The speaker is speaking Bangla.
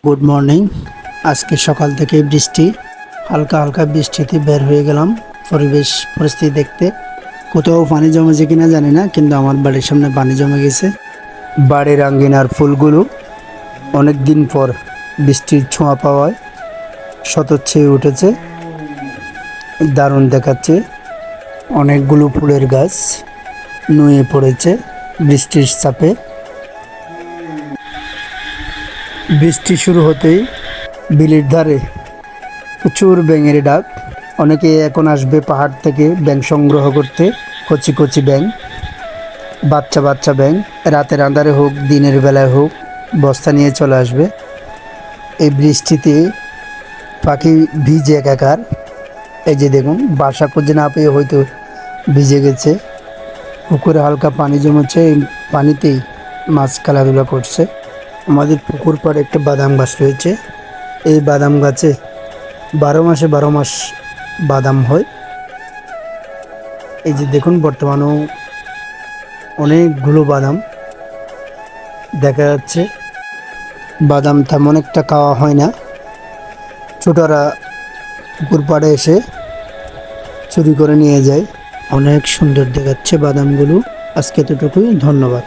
Good morning. আজকে সকাল থেকে বৃষ্টি, হালকা হালকা বৃষ্টিতে বের হয়ে গেলাম পরিবেশ পরিস্থিতি দেখতে। কোথাও পানি জমেছে কিনা জানি না, কিন্তু আমার বাড়ির সামনে পানি জমে গেছে। বাড়ির আঙ্গিনার ফুলগুলো অনেক দিন পর বৃষ্টির ছোঁয়া পাওয়ায় শতচ্ছেয়ে উঠেছে, দারুণ দেখাচ্ছে। অনেকগুলো ফুলের গাছ নুয়ে পড়েছে বৃষ্টির চাপে। বৃষ্টি শুরু হতেই বিলের ধারে প্রচুর ব্যাঙের ডাক। অনেকে এখন আসবে পাহাড় থেকে ব্যাঙ সংগ্রহ করতে। কচি কচি ব্যাঙ, বাচ্চা বাচ্চা ব্যাঙ, রাতের আঁধারে হোক দিনের বেলায় হোক বস্তা নিয়ে চলে আসবে। এই বৃষ্টিতে পাখি ভিজে একাকার। এই যে দেখুন, বাসা খুঁজে না পেয়ে হয়তো ভিজে গেছে। পুকুরে হালকা পানি জমেছে, এই পানিতেই মাছ খেলাধুলা করছে। আমাদের পুকুর পাড়ে একটা বাদাম গাছ রয়েছে। এই বাদাম গাছে 12 মাস বাদাম হয়। এই যে দেখুন, বর্তমানেও অনেকগুলো বাদাম দেখা যাচ্ছে। বাদাম তেমন একটা খাওয়া হয় না, ছোটরা পুকুর পাড়ে এসে চুরি করে নিয়ে যায়। অনেক সুন্দর দেখাচ্ছে বাদামগুলো। আজকে এতটুকুই, ধন্যবাদ।